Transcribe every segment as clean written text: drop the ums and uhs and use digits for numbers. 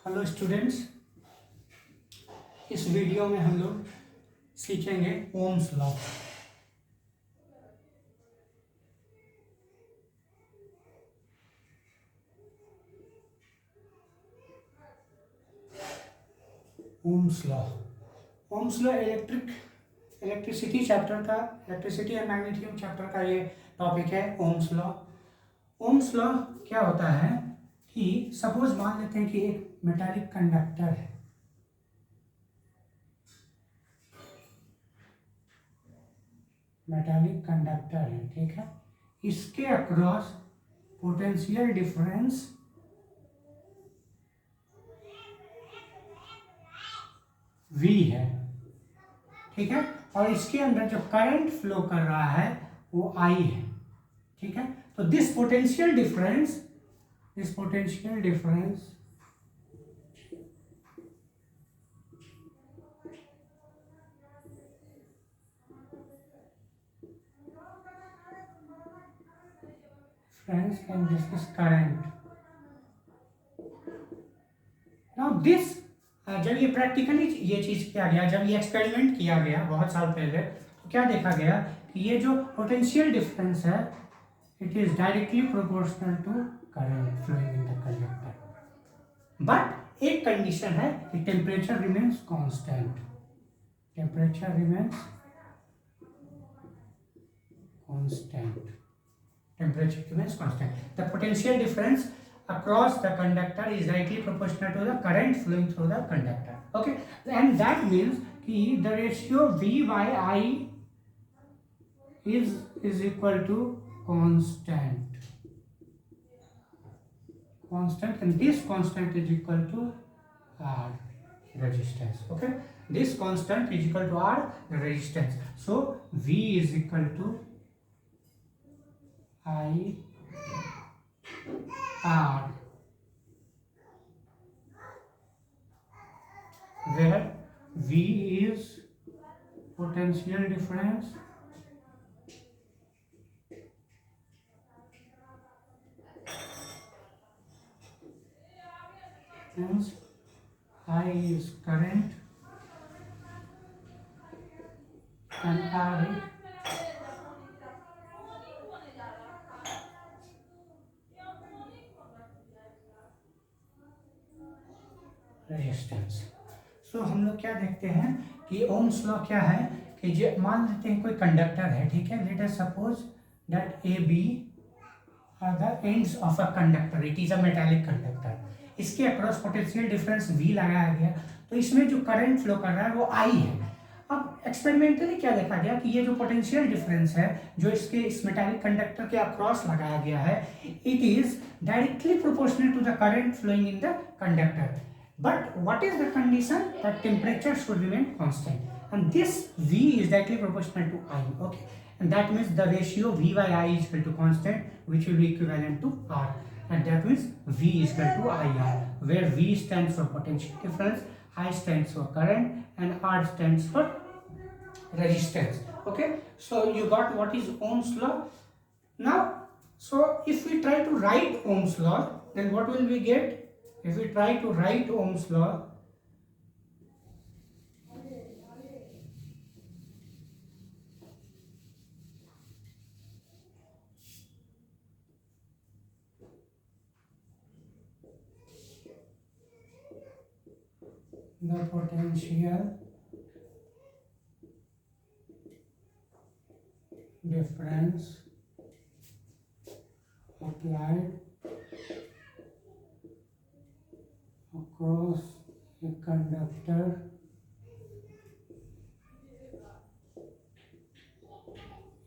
Hello students, इस video में हम लोग सीखेंगे Ohm's law. Ohm's law electricity chapter का, इलेक्ट्रिसिटी एंड मैग्नेटिज्म चैप्टर का ये टॉपिक है ओम्स लॉ। ओम्स लॉ क्या होता है कि सपोज मान लेते हैं कि एक मेटालिक कंडक्टर है, ठीक है। इसके अक्रॉस पोटेंशियल डिफरेंस V है, ठीक है, और इसके अंदर जो करंट फ्लो कर रहा है वो I है, ठीक है। तो this potential difference friends can discuss current. Now this जब ये प्रैक्टिकली ये चीज किया गया, जब ये एक्सपेरिमेंट किया गया बहुत साल पहले, तो क्या देखा गया कि ये जो पोटेंशियल डिफरेंस है it is directly proportional to current flowing in the conductor. But एक कंडीशन है कि temperature remains constant. Temperature remains constant. The potential difference across the conductor is directly proportional to the current flowing through the conductor. Okay, and that means कि the ratio V by I is equal to constant, and this constant is equal to R resistance. Okay, this constant is equal to R resistance. So V is equal to I R, where V is potential difference and I is current and R is resistance. So हम लोग क्या देखते हैं कि Ohm's law क्या है कि जो मान लेते हैं कोई कंडक्टर है, ठीक है, let us suppose that A B are the ends of a conductor, it is a metallic conductor. इसके अक्रॉस पोटेंशियल डिफरेंस V लगाया गया, तो इसमें जो करंट फ्लो कर रहा है वो I है। अब एक्सपेरिमेंटली क्या देखा गया कि ये जो पोटेंशियल डिफरेंस है जो इस मेटालिक कंडक्टर के अक्रॉस लगाया गया है, it is directly proportional to the current flowing in the conductor. But what is the condition? That temperature should remain constant, and this V is directly proportional to I. Okay, and that means the ratio V by I is equal to constant, which will be equivalent to R, and that means V is equal to IR, where V stands for potential difference, I stands for current, and R stands for resistance. Okay, so you got what is Ohm's law now. So if we try to write Ohm's law, then what will we get? If we try to write Ohm's law, the potential difference applied across a conductor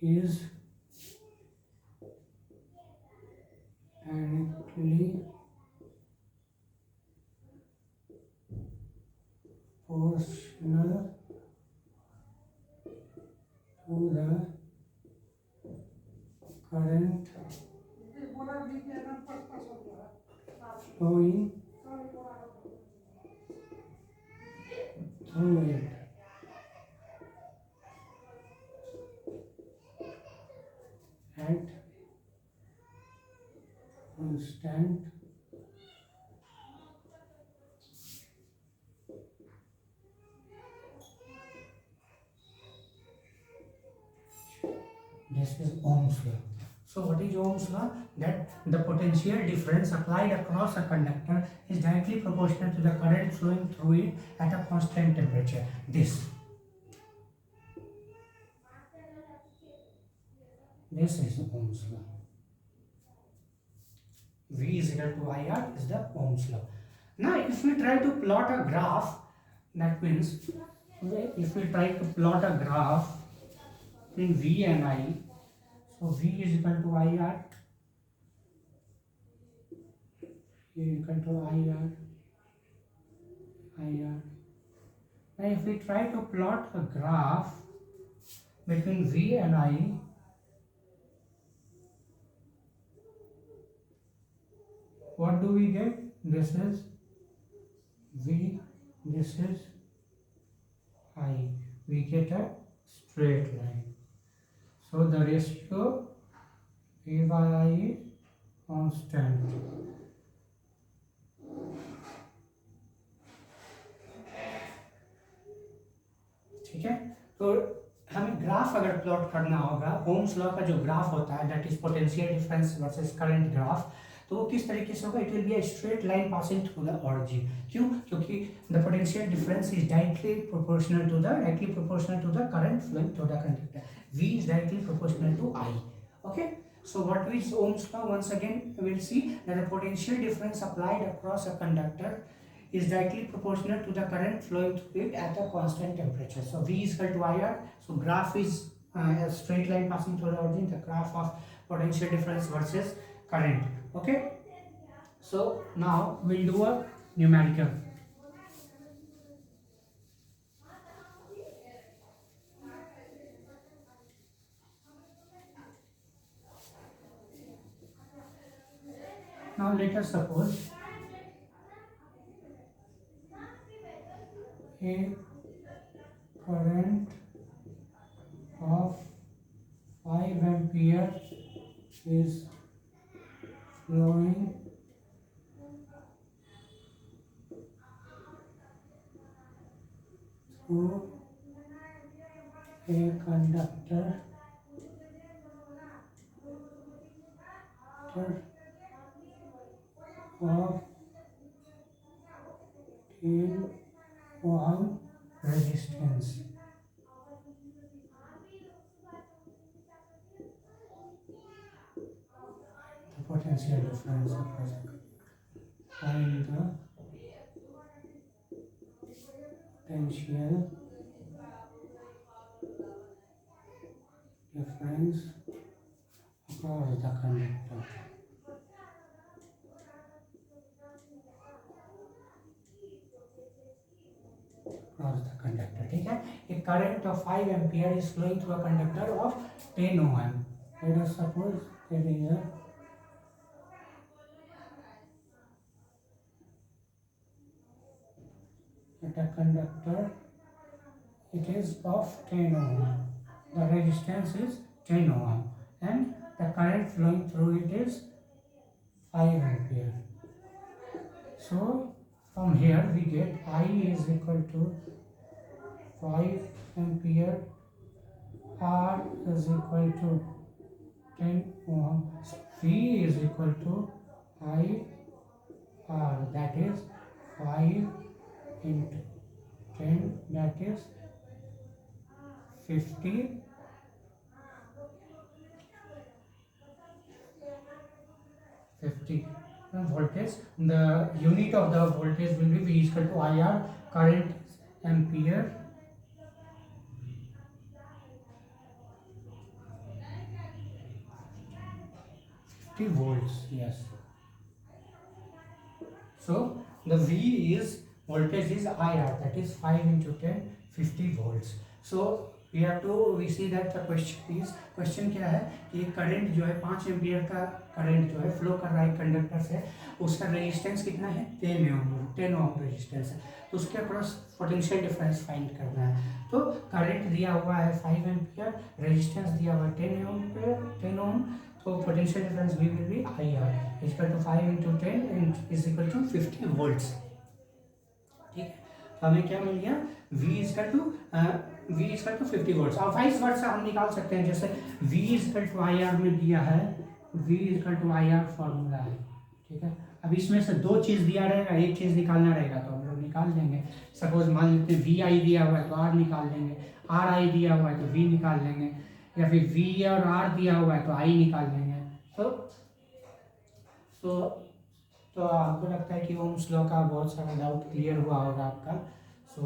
is directly proportional to the current flowing through it, at constant Ohm's law. So what is Ohm's law? That the potential difference applied across a conductor is directly proportional to the current flowing through it at a constant temperature. This is Ohm's law. V is equal to IR is the Ohm's law. Now if we try to plot a graph, that means if we try to plot a graph in V and I, so V is equal to IR, V is equal to IR. Now if we try to plot a graph between V and I, what do we get? This is V, this is I. We get a straight line. So the ratio V by I is constant. ठीक है, तो हमें graph अगर plot करना होगा, Ohm's law का जो graph होता है that is potential difference versus current graph, तो वो किस तरीके से होगा? It will be a straight line passing through the origin. क्यों? क्योंकि the potential difference is directly proportional to the current flowing through the conductor. V is directly proportional to I. Okay, so what is Ohm's law? Once again we will see that the potential difference applied across a conductor is directly proportional to the current flowing through it at a constant temperature. So V is equal to IR. So graph is a straight line passing through the origin, the graph of potential difference versus current. Okay, so now we'll do a numerical. Now let us suppose a current of 5 ampere is flowing through a conductor of 10 ohm resistance. The potential difference across find the potential difference across the conductor. ठीक है, a current of 5 ampere is flowing through a conductor of 10 ohm. Let us suppose there is a conductor, it is of 10 ohm. The resistance is 10 ohm and the current flowing through it is 5 ampere. So from here we get I is equal to 5 ampere, R is equal to 10 ohm, V is equal to IR, that is 5 into 10, that is 50 voltage. The unit of the voltage will be V is equal to IR, current ampere, volts. Yes, so the V is voltage is IR, that is 5 into 10, 50 volts. So we see that the question क्या है कि current जो है 5 ampere का current जो है flow कर रहा है कंडक्टर से, उसका रेजिस्टेंस कितना है? 10 ओम रेजिस्टेंस है, तो उसके अक्रॉस पोटेंशियल डिफरेंस फाइंड करना है. तो करंट दिया हुआ है 5 एम्पियर, रेजिस्टेंस दिया हुआ है 10 ओम, तो potential difference V will be IR is equal to 5 into 10 and is equal to 50 volts. ठीक है, तो हमें क्या मिल गया? V is equal to V equal to 50 volts, और वाइस वर्सा हम निकाल सकते हैं, जैसे V equal to I R में दिया है, V equal to I R formula है, ठीक है। अब इसमें से दो चीज़ दिया रहेगा, एक चीज़ निकालना रहेगा तो हम लोग निकाल लेंगे। सपोज मान लेते हैं V आई दिया हुआ है तो R निकाल लेंगे, R आई दिया हुआ है तो V निकाल लेंगे, या फिर V और R दिया हुआ है तो I निकाल लेंगे। तो आपको लगता है कि ओम्स लॉ का बहुत सारा डाउट क्लियर हुआ होगा आपका। सो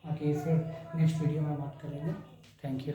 आगे फिर नेक्स्ट वीडियो में बात करेंगे। Thank you.